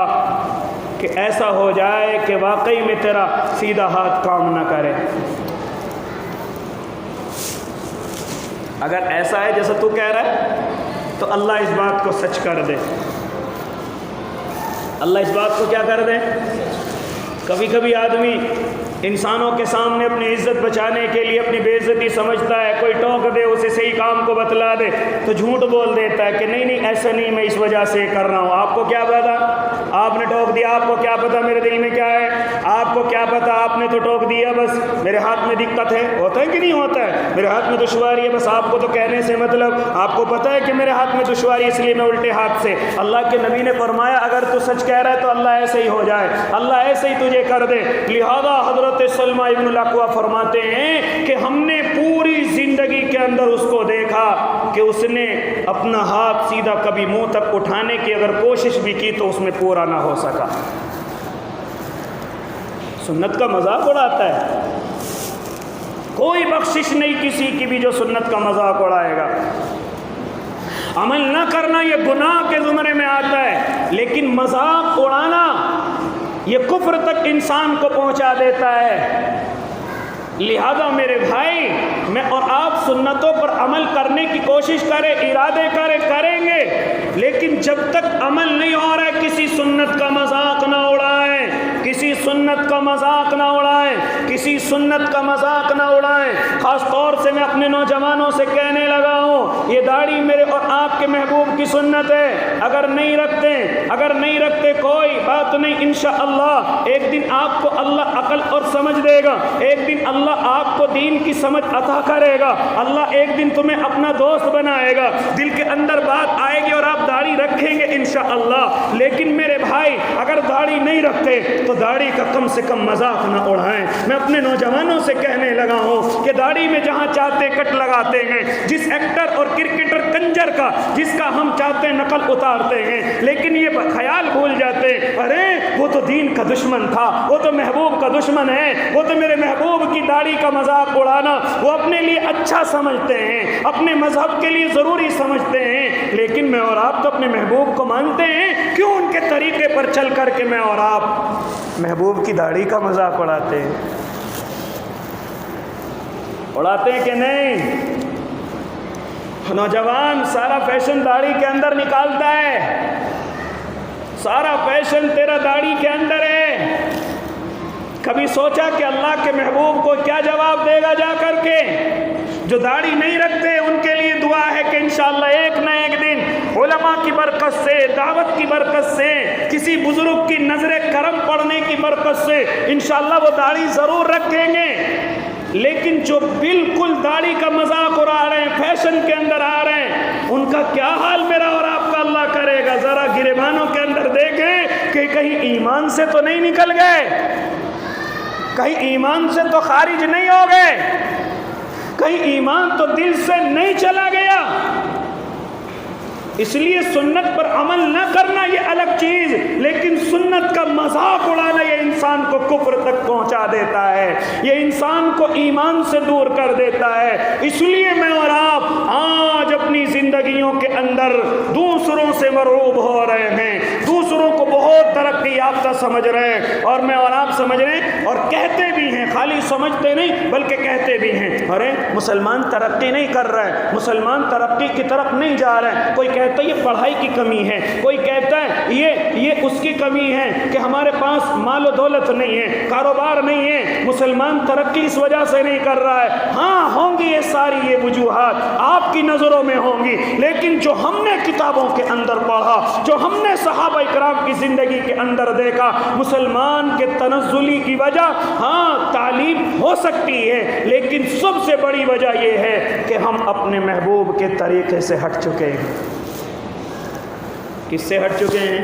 کہ ایسا ہو جائے کہ واقعی میں تیرا سیدھا ہاتھ کام نہ کرے۔ اگر ایسا ہے جیسا تو کہہ رہا ہے تو اللہ اس بات کو سچ کر دے، اللہ اس بات کو کیا کر دے۔ کبھی کبھی آدمی انسانوں کے سامنے اپنی عزت بچانے کے لیے اپنی بے عزتی سمجھتا ہے، کوئی ٹوک دے اسے صحیح کام کو بتلا دے تو جھوٹ بول دیتا ہے کہ نہیں نہیں ایسا نہیں، میں اس وجہ سے کر رہا ہوں۔ آپ کو کیا پتا، آپ نے ٹوک دیا، آپ کو کیا پتا میرے دل میں کیا ہے، آپ کو کیا پتا، آپ نے تو ٹوک دیا، بس میرے ہاتھ میں دقت ہے، ہوتا ہے کہ نہیں ہوتا ہے، میرے ہاتھ میں دشواری ہے، بس آپ کو تو کہنے سے مطلب، آپ کو پتا ہے کہ میرے ہاتھ میں دشواری اس لیے میں الٹے ہاتھ سے۔ اللہ کے نبی نے فرمایا اگر تو سچ کہہ رہا ہے تو اللہ ایسے ہی ہو جائے، اللہ ایسے ہی تجھے کر دے۔ لہذا حضرت سلمہ ابن الاقویٰ فرماتے ہیں کہ ہم نے پوری زندگی کے اندر اس کو دیکھا کہ اس نے اپنا ہاتھ سیدھا کبھی منہ تک اٹھانے کی اگر کوشش بھی کی تو اس میں پورا نہ ہو سکا۔ سنت کا مذاق اڑاتا ہے، کوئی بخشش نہیں کسی کی بھی جو سنت کا مذاق اڑائے گا۔ عمل نہ کرنا یہ گناہ کے زمرے میں آتا ہے، لیکن مذاق اڑانا یہ کفر تک انسان کو پہنچا دیتا ہے۔ لہذا میرے بھائی، میں اور آپ سنتوں پر عمل کرنے کی کوشش کریں، ارادے کریں گے، لیکن جب تک عمل نہیں ہو رہا ہے کسی سنت کا مذاق نہ اڑائیں، کسی سنت کا مذاق نہ اڑائیں، کسی سنت کا مذاق نہ اڑائیں۔ خاص طور سے میں اپنے نوجوانوں سے کہنے لگا ہوں، یہ داڑھی میرے اور آپ کے محبوب کی سنت ہے، اگر نہیں رکھتے کوئی بات نہیں، انشاءاللہ ایک دن آپ کو اللہ عقل اور سمجھ دے گا، ایک دن اللہ آپ کو دین کی سمجھ عطا کرے گا، اللہ ایک دن تمہیں اپنا دوست بنائے گا، دل کے اندر بات آئے گی اور آپ داڑھی رکھیں گے انشاءاللہ۔ لیکن میرے بھائی اگر داڑھی نہیں رکھتے تو داڑھی کا کم سے کم مذاق نہ اڑائیں۔ میں اپنے نوجوانوں سے کہنے لگا ہوں کہ داڑھی میں جہاں چاہتے کٹ لگاتے ہیں، جس ایکٹر اور کرکٹر کنجر کا جس کا ہم چاہتے نقل اتارتے ہیں، لیکن یہ خیال بھول جاتے ہیں ارے وہ تو دین کا دشمن تھا، وہ تو محبوب کا دشمن ہے، وہ تو میرے محبوب کی داڑھی کا مذاق اڑانا وہ اپنے لیے اچھا سمجھتے ہیں، اپنے مذہب کے لیے ضروری سمجھتے ہیں، لیکن میں اور آپ تو اپنے محبوب کو مانتے ہیں، کیوں ان کے طریقے پر چل کر کے میں اور آپ محبوب کی داڑھی کا مذاق اڑاتے ہیں کہ نہیں؟ نوجوان سارا فیشن داڑھی کے اندر نکالتا ہے، سارا فیشن تیرا داڑھی کے اندر ہے۔ کبھی سوچا کہ اللہ کے محبوب کو کیا جواب دے گا جا کر کے؟ جو داڑھی نہیں رکھتے ان کے لیے دعا ہے کہ انشاءاللہ ایک نہ ایک علماء کی برکت سے، دعوت کی برکت سے، کسی بزرگ کی نظر کرم پڑنے کی برکت سے انشاءاللہ وہ داڑھی ضرور رکھیں گے۔ لیکن جو بالکل داڑھی کا مذاق اڑا رہے ہیں، فیشن کے اندر آ رہے ہیں، ان کا کیا حال میرا اور آپ کا اللہ کرے گا؟ ذرا گریبانوں کے اندر دیکھیں کہ کہیں ایمان سے تو نہیں نکل گئے، کہیں ایمان سے تو خارج نہیں ہو گئے، کہیں ایمان تو دل سے نہیں چلا گیا۔ اس لیے سنت پر عمل نہ کرنا یہ الگ چیز، لیکن سنت کا مذاق اڑانا یہ انسان کو کفر تک پہنچا دیتا ہے، یہ انسان کو ایمان سے دور کر دیتا ہے۔ اس لیے میں اور آپ آج اپنی زندگیوں کے اندر دوسروں سے مرعوب ہو رہے ہیں، دوسروں کو بہت ترقی یافتہ سمجھ رہے ہیں، اور میں اور آپ سمجھ رہے ہیں اور کہتے بھی ہیں، خالی سمجھتے نہیں بلکہ کہتے بھی ہیں، ارے مسلمان ترقی نہیں کر رہا ہے، مسلمان ترقی کی طرف نہیں جا رہا ہے۔ کوئی کہتا ہے یہ پڑھائی کی کمی ہے، کوئی کہتا ہے یہ اس کی کمی ہے کہ ہمارے پاس مال و دولت نہیں ہے، کاروبار نہیں ہے، مسلمان ترقی اس وجہ سے نہیں کر رہا ہے۔ ہاں ہوں گی یہ ساری یہ وجوہات آپ کی نظروں میں ہوں گی، لیکن جو ہم نے کتابوں کے اندر پڑھا، جو ہم نے صحابہ کرام کی زندگی کے اندر دیکھا، مسلمان کے تنزلی کی وجہ ہاں تعلیم ہو سکتی ہے، لیکن سب سے بڑی وجہ یہ ہے کہ ہم اپنے محبوب کے طریقے سے ہٹ چکے ہیں۔ کس سے ہٹ چکے ہیں؟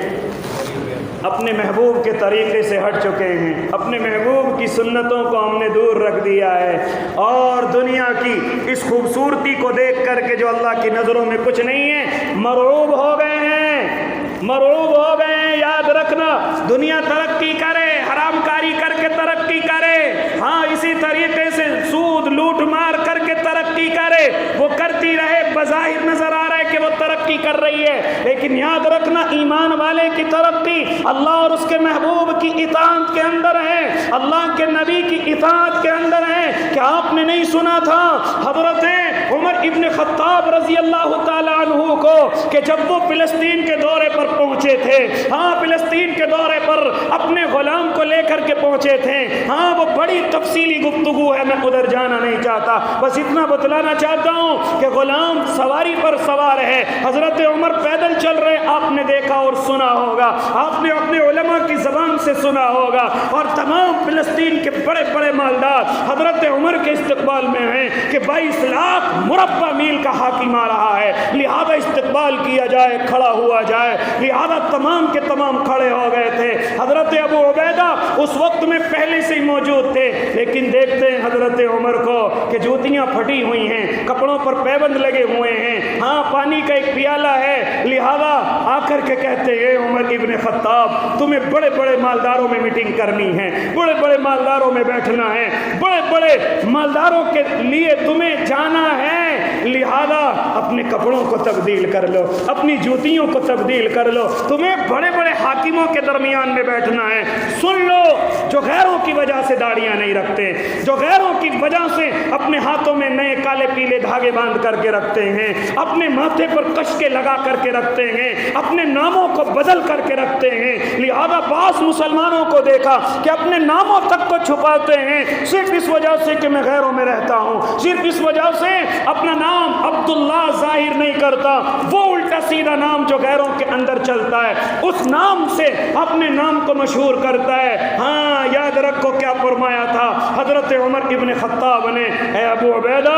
اپنے محبوب کے طریقے سے ہٹ چکے ہیں، اپنے محبوب کی سنتوں کو ہم نے دور رکھ دیا ہے، اور دنیا کی اس خوبصورتی کو دیکھ کر کے جو اللہ کی نظروں میں کچھ نہیں ہے، مرعوب ہو گئے ہیں، مرعوب ہو گئے ہیں۔ یاد رکھنا، دنیا ترقی کرے، حرام کاری کر کے ترقی کرے، ہاں اسی طریقے سے سود لوٹ مار کر کے ترقی کرے، وہ کرتی رہے، بظاہر نظر آ رہا ہے کہ وہ ترقی کر رہی ہے، لیکن یاد رکھنا ایمان والے کی ترقی اللہ اور اس کے محبوب کی اطاعت کے اندر ہے، اللہ کے نبی کی اطاعت کے اندر ہے۔ کیا آپ نے نہیں سنا تھا حضرت عمر ابن خطاب رضی اللہ تعالی عنہ کو کہ جب وہ فلسطین کے دورے پر پہنچے تھے، ہاں فلسطین کے دورے پر اپنے غلام کو لے کر کے پہنچے تھے، ہاں وہ بڑی تفصیلی گفتگو ہے، میں ادھر جانا نہیں چاہتا، بس اتنا بتلانا چاہتا ہوں کہ غلام سواری پر سوار ہے، حضرت عمر پیدل چل رہے، آپ نے دیکھا اور سنا ہوگا، آپ نے اپنے علماء کی زبان سے سنا ہوگا، اور تمام فلسطین کے بڑے بڑے مالدار حضرت عمر کے استقبال میں ہیں کہ 22 لاکھ مربع میل کا حاکم آ رہا ہے، لہذا استقبال کیا جائے، کھڑا ہوا جائے، لہذا تمام کے تمام کھڑے ہو گئے تھے۔ حضرت ابو عبیدہ اس وقت میں پہلے سے ہی موجود تھے، لیکن دیکھتے ہیں حضرت عمر کو کہ جوتیاں پھٹی ہوئی ہیں، کپڑوں پر پیبند لگے ہوئے ہیں، ہاں پانی کا ایک پیالہ ہے، لہذا آ کر کے کہتے ہیں عمر ابن خطاب تمہیں بڑے بڑے مالداروں میں میٹنگ کرنی ہے، بڑے بڑے مالداروں میں بیٹھنا ہے، بڑے بڑے مالداروں کے لیے تمہیں جانا ہے، لہذا اپنے کپڑوں کو تبدیل کر لو، اپنی جوتیوں کو تبدیل کر لو، تمہیں بڑے بڑے حاکموں کے درمیان میں بیٹھنا ہے۔ سن لو، جو غیروں کی وجہ سے داڑیاں نہیں رکھتے، جو غیروں کی وجہ سے اپنے ہاتھوں میں نئے کالے پیلے دھاگے باندھ کر کے رکھتے ہیں، اپنے ماتھے پر کشکے لگا کر کے رکھتے ہیں، اپنے ناموں کو بدل کر کے رکھتے ہیں، لہذا بعض مسلمانوں کو دیکھا کہ اپنے ناموں تک کو چھپاتے ہیں، صرف اس وجہ سے کہ میں غیروں میں رہتا ہوں، صرف اس وجہ سے اپنا نام عبداللہ ظاہر نہیں کرتا، وہ الٹا سیدھا نام جو غیروں کے اندر چلتا ہے اس نام سے اپنے نام کو مشہور کرتا ہے۔ ہاں یاد رکھو کیا فرمایا تھا حضرت عمر ابن خطاب نے، اے ابو عبیدہ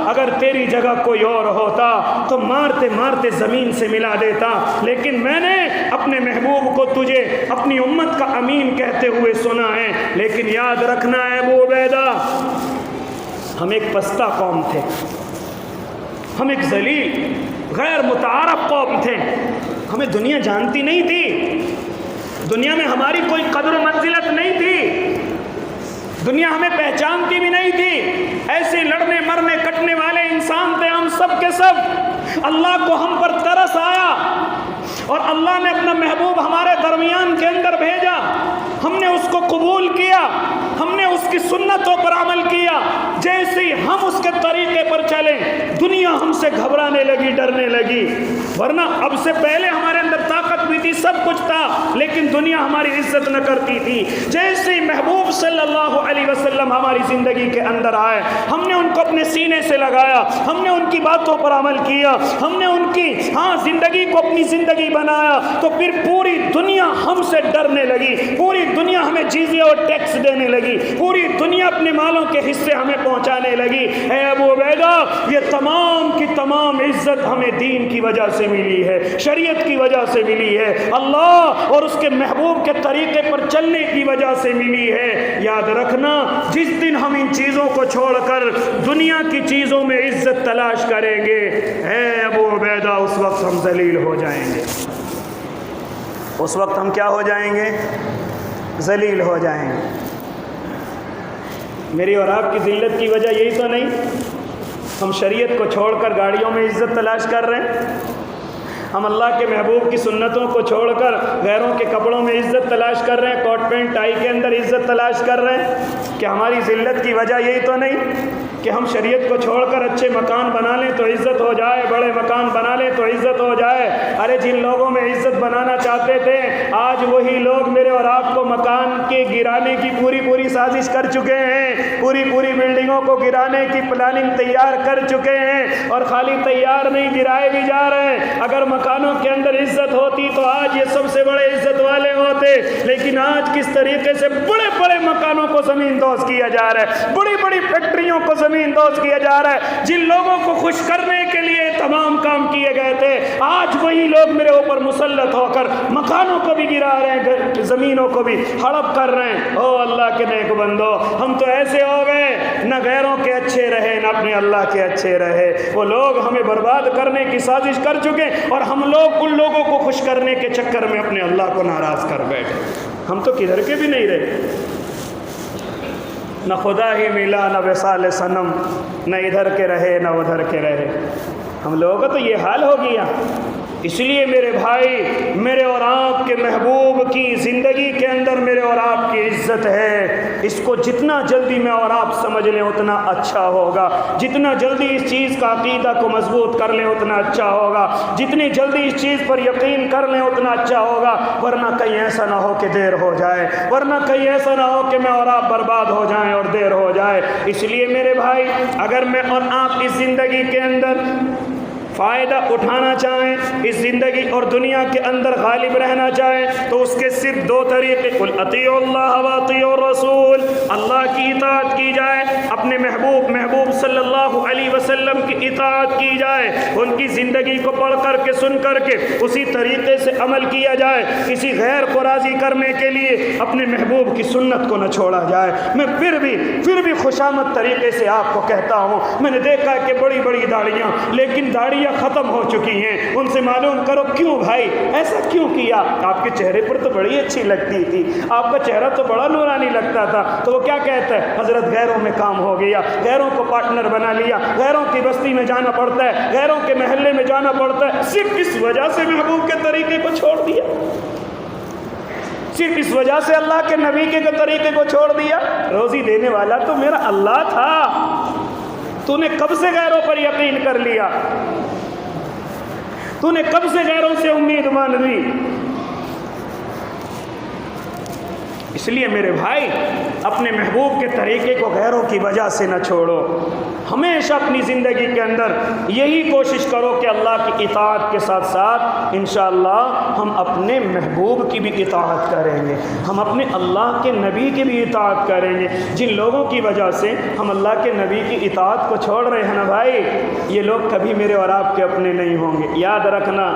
اگر تیری جگہ کوئی اور ہوتا تو مارتے مارتے زمین سے ملا دیتا، لیکن میں نے اپنے محبوب کو تجھے اپنی امت کا امین کہتے ہوئے سنا ہے۔ لیکن یاد رکھنا ہے ابو عبیدہ، ہم ایک پستہ قوم تھے، ہم ایک ذلیل غیر متعارف قوم تھے، ہمیں دنیا جانتی نہیں تھی، دنیا میں ہماری کوئی قدر و منزلت نہیں تھی، دنیا ہمیں پہچانتی بھی نہیں تھی، ایسے لڑنے مرنے کٹنے والے انسان تھے ہم سب کے سب۔ اللہ کو ہم پر ترس آیا اور اللہ نے اپنا محبوب ہمارے درمیان کے اندر بھیجا، ہم نے اس کو قبول کیا، ہم نے اس کی سنتوں پر عمل کیا، جیسے ہی ہم اس کے طریقے پر چلیں دنیا ہم سے گھبرانے لگی، ڈرنے لگی، ورنہ اب سے پہلے ہمارے اندر طاقت بھی تھی، تھی، سب کچھ تھا، لیکن دنیا ہماری عزت نہ کرتی تھی۔ جیسے ہی محبوب صلی اللہ علیہ وسلم ہماری زندگی کے اندر آئے، ہم نے ان کو اپنے سینے سے لگایا، ہم نے ان کی باتوں پر عمل کیا، ہم نے ان کی زندگی کو اپنی زندگی بنایا، تو پھر پوری دنیا ہم سے ڈرنے لگی، پوری دنیا ہمیں جزیہ اور ٹیکس دینے لگی، پوری دنیا اپنے مالوں کے حصے ہمیں پہنچانے لگی۔ اے ابو عبیدہ، یہ تمام کی تمام عزت ہمیں دین کی وجہ سے ملی ہے، شریعت کی وجہ سے ملی ہے، اللہ اور اس کے محبوب کے طریقے پر چلنے کی وجہ سے ملی ہے۔ یاد رکھنا، جس دن ہم ان چیزوں کو چھوڑ کر دنیا کی چیزوں میں عزت تلاش کریں گے، اے ابو عبیدہ، اس وقت ہم ذلیل ہو جائیں گے، اس وقت ہم کیا ہو جائیں گے؟ ذلیل ہو جائیں گے۔ میری اور آپ کی ذلت کی وجہ یہی تو نہیں؟ ہم شریعت کو چھوڑ کر گاڑیوں میں عزت تلاش کر رہے ہیں، ہم اللہ کے محبوب کی سنتوں کو چھوڑ کر غیروں کے کپڑوں میں عزت تلاش کر رہے ہیں، کوٹ پینٹ ٹائی کے اندر عزت تلاش کر رہے ہیں۔ کہ ہماری ذلت کی وجہ یہی تو نہیں کہ ہم شریعت کو چھوڑ کر اچھے مکان بنا لیں تو عزت ہو جائے، بڑے مکان بنا لیں تو عزت ہو جائے؟ ارے جن لوگوں میں عزت بنانا چاہتے تھے، آج وہی لوگ میرے اور آپ کو مکان کے گرانے کی پوری سازش کر چکے ہیں، پوری بلڈنگوں کو گرانے کی پلاننگ تیار کر چکے ہیں، اور خالی تیار نہیں، گرائے بھی جا رہے ہیں۔ اگر مکانوں کے اندر عزت ہوتی تو آج یہ سب سے بڑے عزت والے ہوتے، لیکن آج کس طریقے سے بڑے بڑے مکانوں کو زمین دوز کیا جا رہا ہے، بڑی بڑی فیکٹریوں کو زمین دوز کیا جا رہا ہے۔ جن لوگوں کو خوش کرنے کے لیے تمام کام کیے گئے تھے، آج وہی لوگ میرے اوپر مسلط ہو کر مکانوں کو بھی گرا رہے ہیں، زمینوں کو بھی ہڑپ کر رہے ہیں۔ او اللہ کے نیک بندو، ہم تو ایسے ہو گئے، نہ غیروں کے اچھے رہے نہ اپنے اللہ کے اچھے رہے۔ وہ لوگ ہمیں برباد کرنے کی سازش کر چکے، اور ہم لوگ ان لوگوں کو خوش کرنے کے چکر میں اپنے اللہ کو ناراض کر بیٹھے۔ ہم تو کدھر کے بھی نہیں رہے، نہ خدا ہی ملا نہ وصال صنم، نہ ادھر کے رہے نہ ادھر کے رہے۔ ہم لوگوں کا تو یہ حال ہو گیا۔ اس لیے میرے بھائی، میرے اور آپ کے محبوب کی زندگی کے اندر میرے اور آپ کی عزت ہے، اس کو جتنا جلدی میں اور آپ سمجھ لیں اتنا اچھا ہوگا، جتنا جلدی اس چیز کا عقیدہ کو مضبوط کر لیں اتنا اچھا ہوگا، جتنی جلدی اس چیز پر یقین کر لیں اتنا اچھا ہوگا، ورنہ کہیں ایسا نہ ہو کہ دیر ہو جائے، ورنہ کہیں ایسا نہ ہو کہ میں اور آپ برباد ہو جائیں اور دیر ہو جائے۔ اس لیے میرے بھائی، اگر میں اور آپ اس زندگی کے اندر فائدہ اٹھانا چاہیں، اس زندگی اور دنیا کے اندر غالب رہنا چاہیں، تو اس کے صرف دو طریقے، قل اطیعوا اللہ واطیعوا الرسول، اللہ کی اطاعت کی جائے، اپنے محبوب صلی اللہ علیہ وسلم کی اطاعت کی جائے، ان کی زندگی کو پڑھ کر کے سن کر کے اسی طریقے سے عمل کیا جائے، کسی غیر کو راضی کرنے کے لیے اپنے محبوب کی سنت کو نہ چھوڑا جائے۔ میں پھر بھی خوشامد طریقے سے آپ کو کہتا ہوں، میں نے دیکھا ہے کہ بڑی بڑی داڑیاں، لیکن داڑیاں ختم ہو چکی ہیں، ان سے معلوم کرو کیوں بھائی، ایسا کیوں کیا؟ آپ کے چہرے پر تو بڑی اچھی لگتی تھی، آپ کا چہرہ تو بڑا نورانی لگتا تھا۔ تو وہ کیا کہتا ہے؟ حضرت غیروں میں کام ہو گیا، غیروں کو پارٹنر بنا لیا، غیروں کی بستی میں جانا پڑتا ہے، غیروں کے محلے میں جانا پڑتا ہے، صرف اس وجہ سے محبوب کے طریقے کو چھوڑ دیا، صرف اس وجہ سے اللہ کے نبی کے طریقے کو چھوڑ دیا۔ روزی دینے والا تو میرا اللہ تھا، تو نے کب سے غیروں پر یقین کر لیا؟ تو نے کب سے غیروں سے امید مان لی؟ اس لیے میرے بھائی، اپنے محبوب کے طریقے کو غیروں کی وجہ سے نہ چھوڑو۔ ہمیشہ اپنی زندگی کے اندر یہی کوشش کرو کہ اللہ کی اطاعت کے ساتھ ساتھ انشاءاللہ ہم اپنے محبوب کی بھی اطاعت کریں گے، ہم اپنے اللہ کے نبی کی بھی اطاعت کریں گے۔ جن لوگوں کی وجہ سے ہم اللہ کے نبی کی اطاعت کو چھوڑ رہے ہیں نا بھائی، یہ لوگ کبھی میرے اور آپ کے اپنے نہیں ہوں گے۔ یاد رکھنا،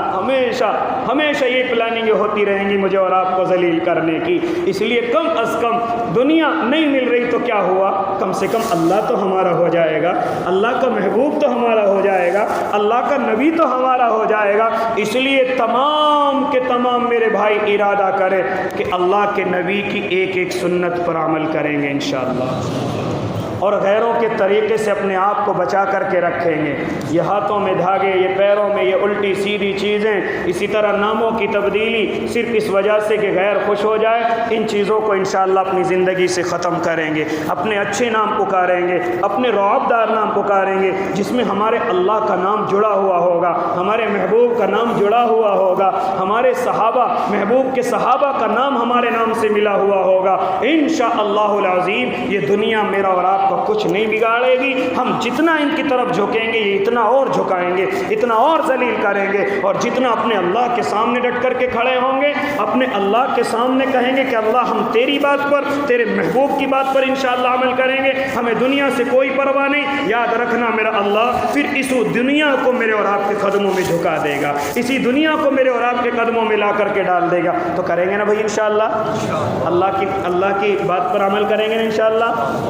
ہمیشہ یہ پلاننگیں ہوتی رہیں گی مجھے اور آپ کو ذلیل کرنے کی۔ اس لیے کم از کم دنیا نہیں مل رہی تو کیا ہوا، کم سے کم اللہ تو ہمارا ہو جائے گا، اللہ کا محبوب تو ہمارا ہو جائے گا، اللہ کا نبی تو ہمارا ہو جائے گا۔ اس لیے تمام کے تمام میرے بھائی ارادہ کریں کہ اللہ کے نبی کی ایک ایک سنت پر عمل کریں گے انشاءاللہ۔ اور غیروں کے طریقے سے اپنے آپ کو بچا کر کے رکھیں گے۔ یہ ہاتھوں میں دھاگے، یہ پیروں میں یہ الٹی سیدھی چیزیں، اسی طرح ناموں کی تبدیلی صرف اس وجہ سے کہ غیر خوش ہو جائے، ان چیزوں کو انشاءاللہ اپنی زندگی سے ختم کریں گے۔ اپنے اچھے نام پکاریں گے، اپنے رعب دار نام پکاریں گے، جس میں ہمارے اللہ کا نام جڑا ہوا ہوگا، ہمارے محبوب کا نام جڑا ہوا ہوگا، ہمارے صحابہ، محبوب کے صحابہ کا نام ہمارے نام سے ملا ہوا ہوگا۔ انشاءاللہ العظیم یہ دنیا میرا اور آپ کا کچھ نہیں بگاڑے گی۔ ہم جتنا ان کی طرف جھکیں گے یہ اتنا اور جھکائیں گے، اتنا اور ذلیل کریں گے، اور جتنا اپنے اللہ کے سامنے ڈٹ کر کے کھڑے ہوں گے، اپنے اللہ کے سامنے کہیں گے کہ اللہ ہم تیری بات پر، تیرے محبوب کی بات پر انشاءاللہ عمل کریں گے، ہمیں دنیا سے کوئی پرواہ نہیں۔ یاد رکھنا میرا اللہ پھر اس دنیا کو میرے اور آپ کے قدموں میں جھکا دے گا، اسی دنیا کو میرے اور آپ کے قدموں میں لا کر کے ڈال دے گا۔ تو کریں گے نا بھائی انشاءاللہ؟ اللہ کی بات پر عمل کریں گے نا انشاءاللہ؟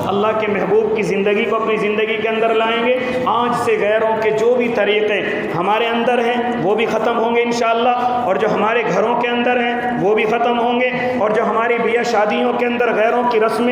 اللہ کے محبوب کی زندگی کو اپنی زندگی کے اندر لائیں گے۔ آج سے غیروں کے جو بھی طریقے ہمارے اندر ہیں وہ بھی ختم ہوں گے انشاءاللہ، اور جو ہمارے گھروں کے اندر ہیں وہ بھی ختم ہوں گے، اور جو ہماری بیاہ شادیوں کے اندر غیروں کی رسمیں